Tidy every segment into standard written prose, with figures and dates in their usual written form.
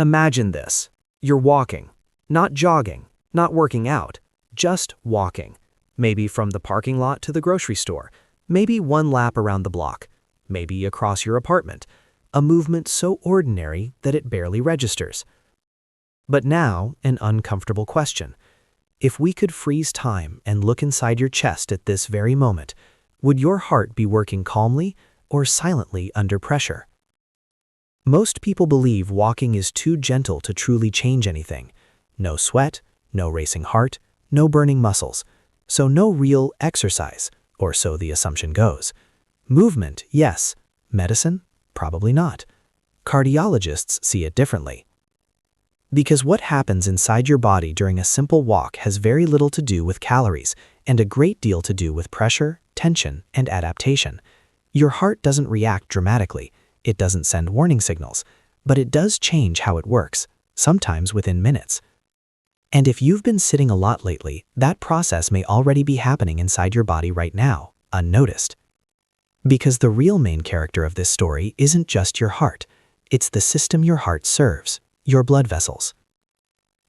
Imagine this. You're walking, not jogging, not working out, just walking. Maybe from the parking lot to the grocery store, maybe one lap around the block, maybe across your apartment, a movement so ordinary that it barely registers. But now, an uncomfortable question. If we could freeze time and look inside your chest at this very moment, would your heart be working calmly or silently under pressure? Most people believe walking is too gentle to truly change anything. No sweat, no racing heart, no burning muscles. So no real exercise, or so the assumption goes. Movement, yes. Medicine? Probably not. Cardiologists see it differently. Because what happens inside your body during a simple walk has very little to do with calories and a great deal to do with pressure, tension, and adaptation. Your heart doesn't react dramatically. It doesn't send warning signals, but it does change how it works, sometimes within minutes. And if you've been sitting a lot lately, that process may already be happening inside your body right now, unnoticed. Because the real main character of this story isn't just your heart. It's the system your heart serves, your blood vessels.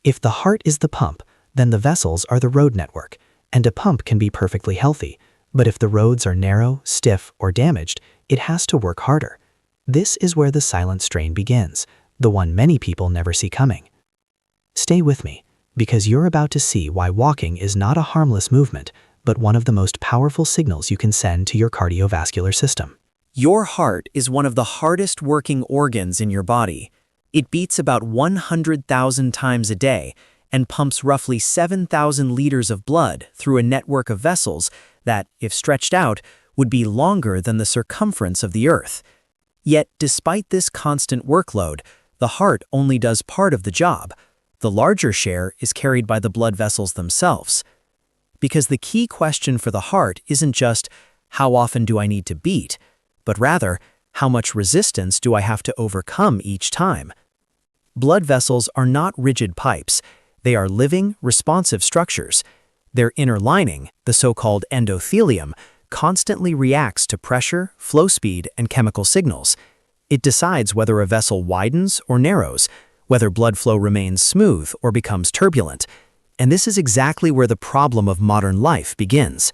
If the heart is the pump, then the vessels are the road network, and a pump can be perfectly healthy. But if the roads are narrow, stiff, or damaged, it has to work harder. This is where the silent strain begins, the one many people never see coming. Stay with me, because you're about to see why walking is not a harmless movement, but one of the most powerful signals you can send to your cardiovascular system. Your heart is one of the hardest working organs in your body. It beats about 100,000 times a day and pumps roughly 7,000 liters of blood through a network of vessels that, if stretched out, would be longer than the circumference of the Earth. Yet, despite this constant workload, the heart only does part of the job. The larger share is carried by the blood vessels themselves. Because the key question for the heart isn't just, how often do I need to beat, but rather, how much resistance do I have to overcome each time? Blood vessels are not rigid pipes. They are living, responsive structures. Their inner lining, the so-called endothelium, constantly reacts to pressure, flow speed, and chemical signals. It decides whether a vessel widens or narrows, whether blood flow remains smooth or becomes turbulent. And this is exactly where the problem of modern life begins.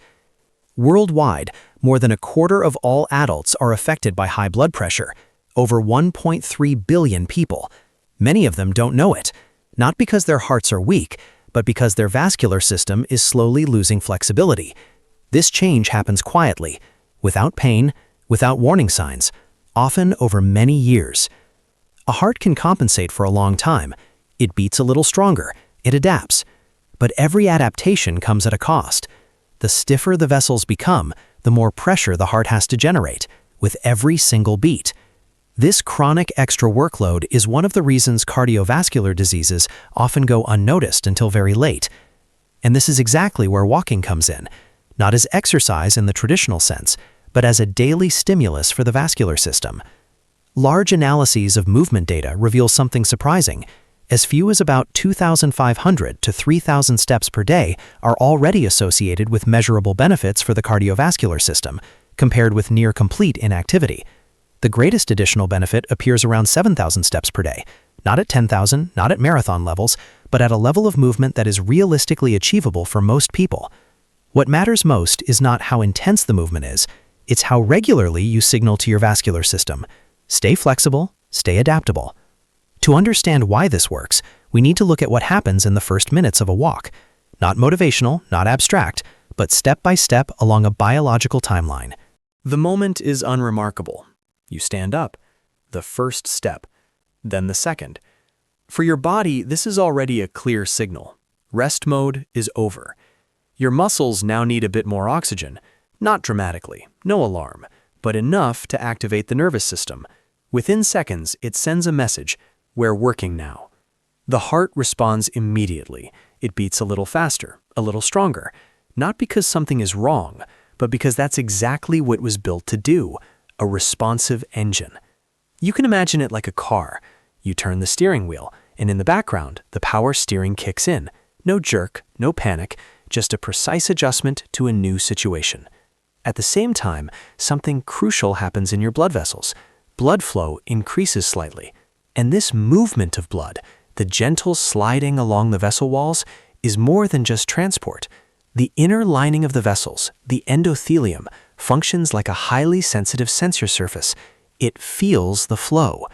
Worldwide, more than a quarter of all adults are affected by high blood pressure, over 1.3 billion people. Many of them don't know it, not because their hearts are weak, but because their vascular system is slowly losing flexibility. This change happens quietly, without pain, without warning signs, often over many years. A heart can compensate for a long time. It beats a little stronger, it adapts. But every adaptation comes at a cost. The stiffer the vessels become, the more pressure the heart has to generate, with every single beat. This chronic extra workload is one of the reasons cardiovascular diseases often go unnoticed until very late. And this is exactly where walking comes in, not as exercise in the traditional sense, but as a daily stimulus for the vascular system. Large analyses of movement data reveal something surprising. As few as about 2,500 to 3,000 steps per day are already associated with measurable benefits for the cardiovascular system, compared with near-complete inactivity. The greatest additional benefit appears around 7,000 steps per day, not at 10,000, not at marathon levels, but at a level of movement that is realistically achievable for most people. What matters most is not how intense the movement is, it's how regularly you signal to your vascular system. Stay flexible, stay adaptable. To understand why this works, we need to look at what happens in the first minutes of a walk. Not motivational, not abstract, but step by step along a biological timeline. The moment is unremarkable. You stand up, the first step, then the second. For your body, this is already a clear signal. Rest mode is over. Your muscles now need a bit more oxygen, not dramatically, no alarm, but enough to activate the nervous system. Within seconds, it sends a message, we're working now. The heart responds immediately. It beats a little faster, a little stronger, not because something is wrong, but because that's exactly what it was built to do. A responsive engine. You can imagine it like a car. You turn the steering wheel, and in the background, the power steering kicks in. No jerk, no panic, just a precise adjustment to a new situation. At the same time, something crucial happens in your blood vessels. Blood flow increases slightly. And this movement of blood, the gentle sliding along the vessel walls, is more than just transport. The inner lining of the vessels, the endothelium, functions like a highly sensitive sensor surface. It feels the flow.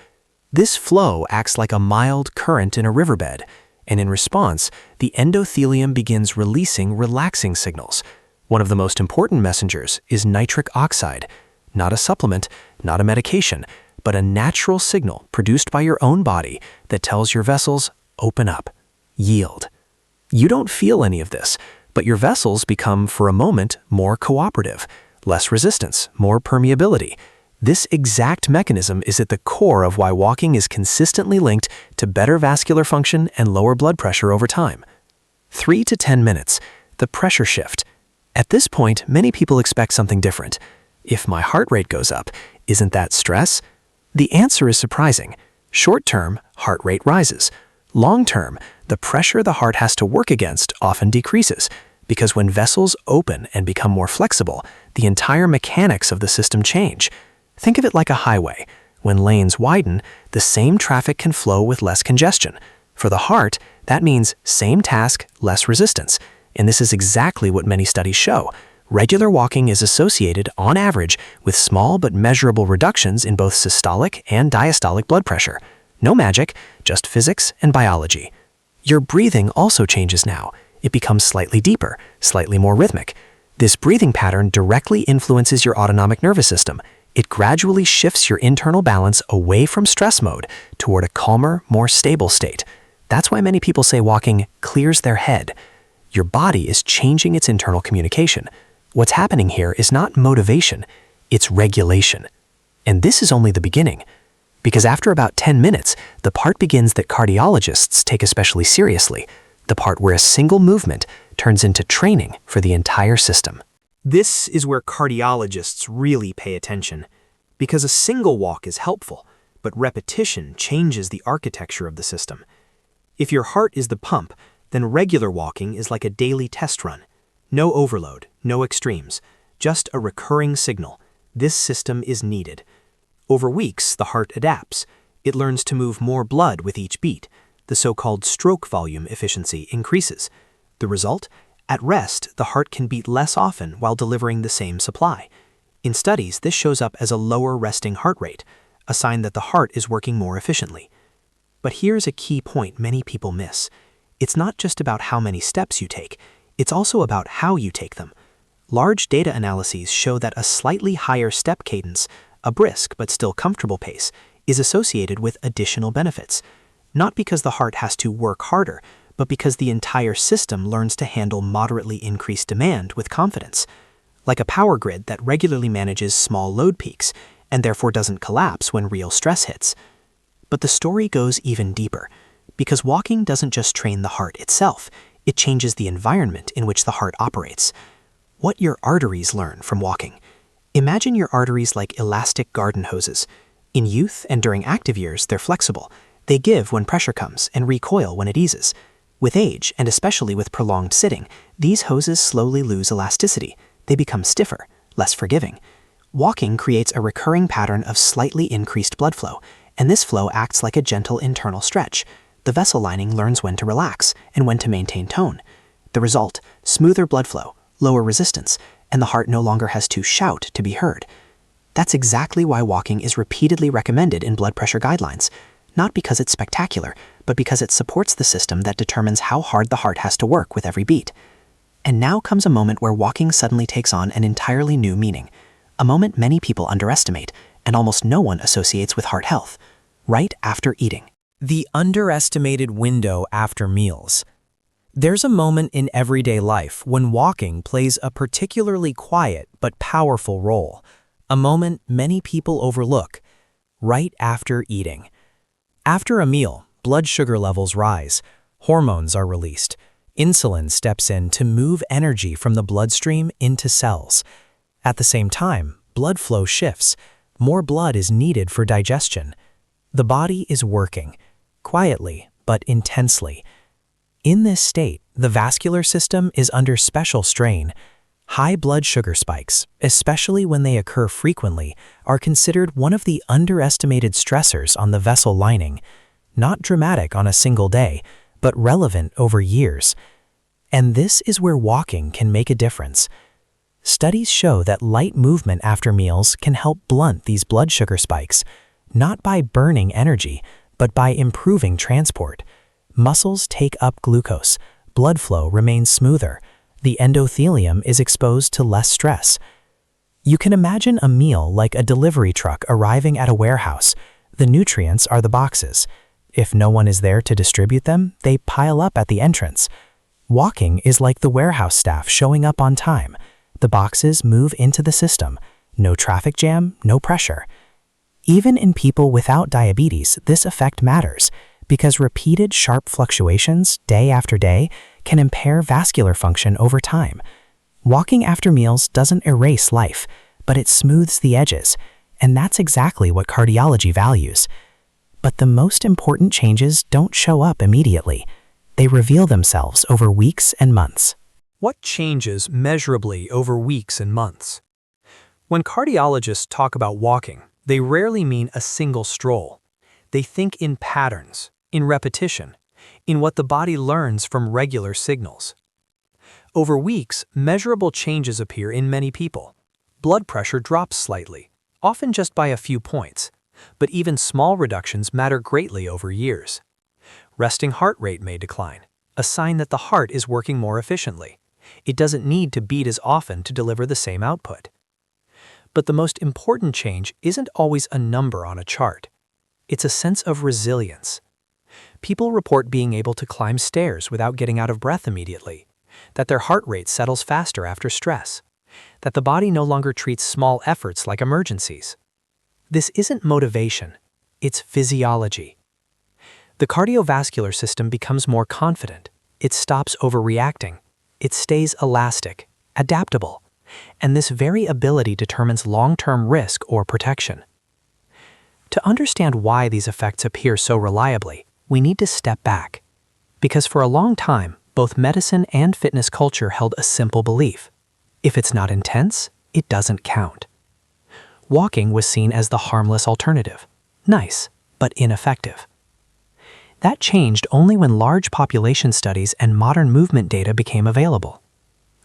This flow acts like a mild current in a riverbed, and in response, the endothelium begins releasing relaxing signals. One of the most important messengers is nitric oxide, not a supplement, not a medication, but a natural signal produced by your own body that tells your vessels, open up, yield. You don't feel any of this, but your vessels become, for a moment, more cooperative, less resistance, more permeability. This exact mechanism is at the core of why walking is consistently linked to better vascular function and lower blood pressure over time. 3 to 10 minutes, the pressure shift. At this point, many people expect something different. If my heart rate goes up, isn't that stress? The answer is surprising. Short-term, heart rate rises. Long-term, the pressure the heart has to work against often decreases, because when vessels open and become more flexible, the entire mechanics of the system change. Think of it like a highway. When lanes widen, the same traffic can flow with less congestion. For the heart, that means same task, less resistance. And this is exactly what many studies show. Regular walking is associated, on average, with small but measurable reductions in both systolic and diastolic blood pressure. No magic, just physics and biology. Your breathing also changes now. It becomes slightly deeper, slightly more rhythmic. This breathing pattern directly influences your autonomic nervous system. It gradually shifts your internal balance away from stress mode toward a calmer, more stable state. That's why many people say walking clears their head. Your body is changing its internal communication. What's happening here is not motivation, it's regulation. And this is only the beginning. Because after about 10 minutes, the part begins that cardiologists take especially seriously, the part where a single movement turns into training for the entire system. This is where cardiologists really pay attention, because a single walk is helpful, but repetition changes the architecture of the system. If your heart is the pump, then regular walking is like a daily test run. No overload, no extremes, just a recurring signal. This system is needed. Over weeks, the heart adapts. It learns to move more blood with each beat. The so-called stroke volume efficiency increases. The result? At rest, the heart can beat less often while delivering the same supply. In studies, this shows up as a lower resting heart rate, a sign that the heart is working more efficiently. But here's a key point many people miss. It's not just about how many steps you take, it's also about how you take them. Large data analyses show that a slightly higher step cadence, a brisk but still comfortable pace, is associated with additional benefits. Not because the heart has to work harder, but because the entire system learns to handle moderately increased demand with confidence. Like a power grid that regularly manages small load peaks, and therefore doesn't collapse when real stress hits. But the story goes even deeper, because walking doesn't just train the heart itself, it changes the environment in which the heart operates. What your arteries learn from walking. Imagine your arteries like elastic garden hoses. In youth and during active years, they're flexible. They give when pressure comes and recoil when it eases. With age, and especially with prolonged sitting, these hoses slowly lose elasticity. They become stiffer, less forgiving. Walking creates a recurring pattern of slightly increased blood flow, and this flow acts like a gentle internal stretch. The vessel lining learns when to relax and when to maintain tone. The result, smoother blood flow, lower resistance, and the heart no longer has to shout to be heard. That's exactly why walking is repeatedly recommended in blood pressure guidelines. Not because it's spectacular, but because it supports the system that determines how hard the heart has to work with every beat. And now comes a moment where walking suddenly takes on an entirely new meaning. A moment many people underestimate, and almost no one associates with heart health. Right after eating. The underestimated window after meals. There's a moment in everyday life when walking plays a particularly quiet but powerful role. A moment many people overlook. Right after eating. After a meal, blood sugar levels rise, hormones are released, insulin steps in to move energy from the bloodstream into cells. At the same time, blood flow shifts. More blood is needed for digestion. The body is working, quietly but intensely. In this state, the vascular system is under special strain. High blood sugar spikes, especially when they occur frequently, are considered one of the underestimated stressors on the vessel lining, not dramatic on a single day, but relevant over years. And this is where walking can make a difference. Studies show that light movement after meals can help blunt these blood sugar spikes, not by burning energy, but by improving transport. Muscles take up glucose, blood flow remains smoother, the endothelium is exposed to less stress. You can imagine a meal like a delivery truck arriving at a warehouse. The nutrients are the boxes. If no one is there to distribute them, they pile up at the entrance. Walking is like the warehouse staff showing up on time. The boxes move into the system. No traffic jam, no pressure. Even in people without diabetes, this effect matters, because repeated sharp fluctuations day after day can impair vascular function over time. Walking after meals doesn't erase life, but it smooths the edges, and that's exactly what cardiology values. But the most important changes don't show up immediately. They reveal themselves over weeks and months. What changes measurably over weeks and months? When cardiologists talk about walking, they rarely mean a single stroll. They think in patterns, in repetition, in what the body learns from regular signals. Over weeks, measurable changes appear in many people. Blood pressure drops slightly, often just by a few points, but even small reductions matter greatly over years. Resting heart rate may decline, a sign that the heart is working more efficiently. It doesn't need to beat as often to deliver the same output. But the most important change isn't always a number on a chart. It's a sense of resilience. People report being able to climb stairs without getting out of breath immediately, that their heart rate settles faster after stress, that the body no longer treats small efforts like emergencies. This isn't motivation, it's physiology. The cardiovascular system becomes more confident. It stops overreacting. It stays elastic, adaptable, and this very ability determines long-term risk or protection. To understand why these effects appear so reliably, we need to step back. Because for a long time, both medicine and fitness culture held a simple belief. If it's not intense, it doesn't count. Walking was seen as the harmless alternative. Nice, but ineffective. That changed only when large population studies and modern movement data became available.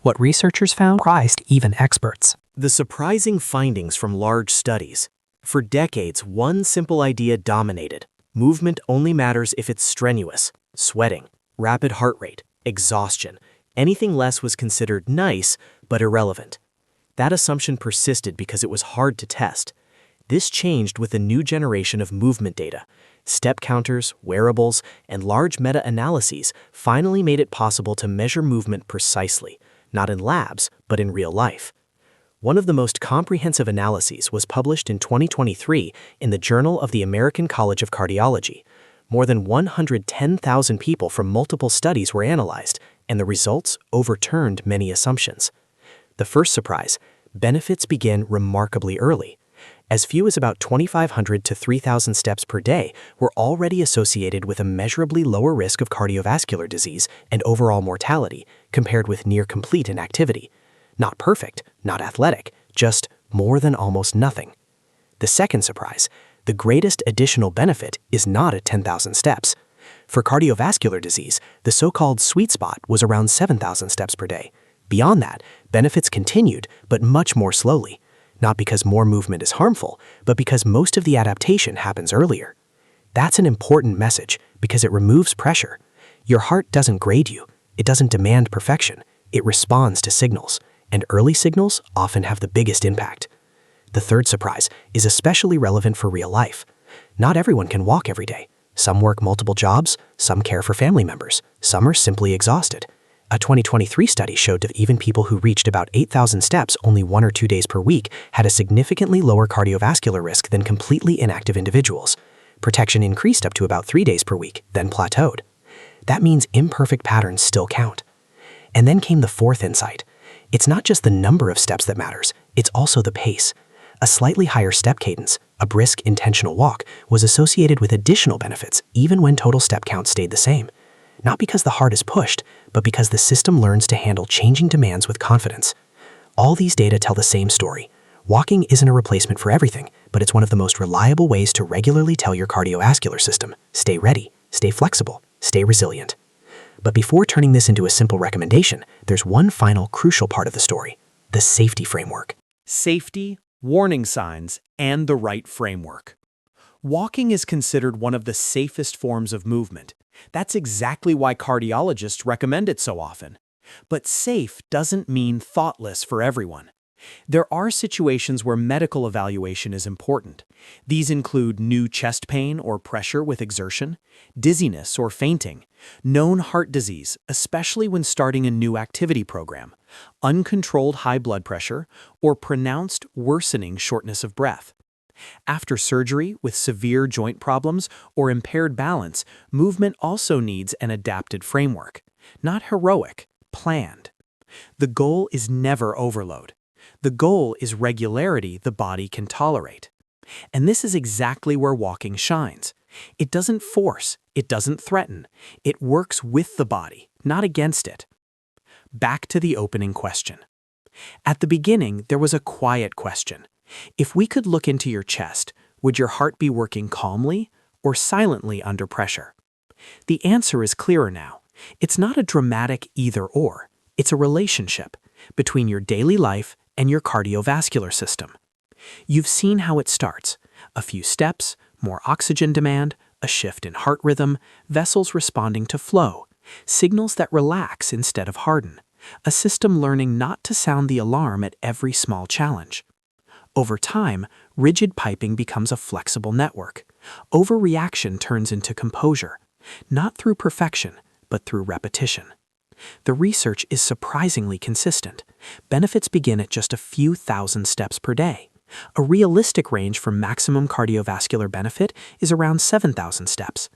What researchers found surprised even experts. The surprising findings from large studies. For decades, one simple idea dominated. Movement only matters if it's strenuous, sweating, rapid heart rate, exhaustion. Anything less was considered nice, but irrelevant. That assumption persisted because it was hard to test. This changed with a new generation of movement data. Step counters, wearables, and large meta-analyses finally made it possible to measure movement precisely, not in labs, but in real life. One of the most comprehensive analyses was published in 2023 in the Journal of the American College of Cardiology. More than 110,000 people from multiple studies were analyzed, and the results overturned many assumptions. The first surprise: benefits begin remarkably early. As few as about 2,500 to 3,000 steps per day were already associated with a measurably lower risk of cardiovascular disease and overall mortality compared with near-complete inactivity. Not perfect, not athletic, just more than almost nothing. The second surprise: the greatest additional benefit is not at 10,000 steps. For cardiovascular disease, the so-called sweet spot was around 7,000 steps per day. Beyond that, benefits continued, but much more slowly. Not because more movement is harmful, but because most of the adaptation happens earlier. That's an important message because it removes pressure. Your heart doesn't grade you. It doesn't demand perfection. It responds to signals, and early signals often have the biggest impact. The third surprise is especially relevant for real life. Not everyone can walk every day. Some work multiple jobs, some care for family members, some are simply exhausted. A 2023 study showed that even people who reached about 8,000 steps only 1 or 2 days per week had a significantly lower cardiovascular risk than completely inactive individuals. Protection increased up to about 3 days per week, then plateaued. That means imperfect patterns still count. And then came the fourth insight. It's not just the number of steps that matters, it's also the pace. A slightly higher step cadence, a brisk, intentional walk, was associated with additional benefits even when total step count stayed the same. Not because the heart is pushed, but because the system learns to handle changing demands with confidence. All these data tell the same story. Walking isn't a replacement for everything, but it's one of the most reliable ways to regularly tell your cardiovascular system, stay ready, stay flexible, stay resilient. But before turning this into a simple recommendation, there's one final crucial part of the story: the safety framework. Safety, warning signs, and the right framework. Walking is considered one of the safest forms of movement. That's exactly why cardiologists recommend it so often. But safe doesn't mean thoughtless for everyone. There are situations where medical evaluation is important. These include new chest pain or pressure with exertion, dizziness or fainting, known heart disease, especially when starting a new activity program, uncontrolled high blood pressure, or pronounced worsening shortness of breath. After surgery with severe joint problems or impaired balance, movement also needs an adapted framework. Not heroic, planned. The goal is never overload. The goal is regularity the body can tolerate. And this is exactly where walking shines. It doesn't force, it doesn't threaten. It works with the body, not against it. Back to the opening question. At the beginning, there was a quiet question. If we could look into your chest, would your heart be working calmly or silently under pressure? The answer is clearer now. It's not a dramatic either-or. It's a relationship between your daily life and your cardiovascular system. You've seen how it starts. A few steps, more oxygen demand, a shift in heart rhythm, vessels responding to flow, signals that relax instead of harden, a system learning not to sound the alarm at every small challenge. Over time, rigid piping becomes a flexible network. Overreaction turns into composure, not through perfection, but through repetition. The research is surprisingly consistent. Benefits begin at just a few thousand steps per day. A realistic range for maximum cardiovascular benefit is around 7,000 steps.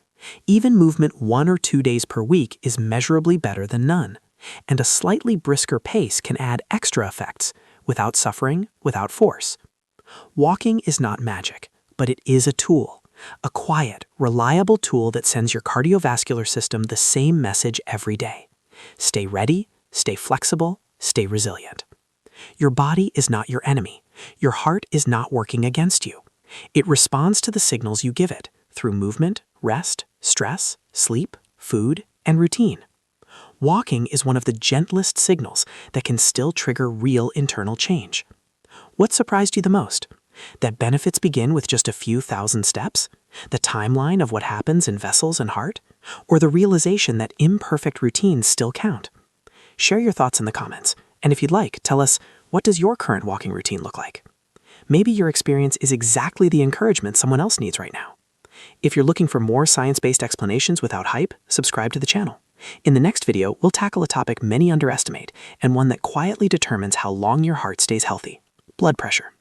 Even movement 1 or 2 days per week is measurably better than none. And a slightly brisker pace can add extra effects, without suffering, without force. Walking is not magic, but it is a tool. A quiet, reliable tool that sends your cardiovascular system the same message every day. Stay ready, stay flexible, stay resilient. Your body is not your enemy. Your heart is not working against you. It responds to the signals you give it through movement, rest, stress, sleep, food, and routine. Walking is one of the gentlest signals that can still trigger real internal change. What surprised you the most? That benefits begin with just a few thousand steps? The timeline of what happens in vessels and heart? Or the realization that imperfect routines still count? Share your thoughts in the comments, and if you'd like, tell us, what does your current walking routine look like? Maybe your experience is exactly the encouragement someone else needs right now. If you're looking for more science-based explanations without hype, subscribe to the channel. In the next video, we'll tackle a topic many underestimate, and one that quietly determines how long your heart stays healthy: blood pressure.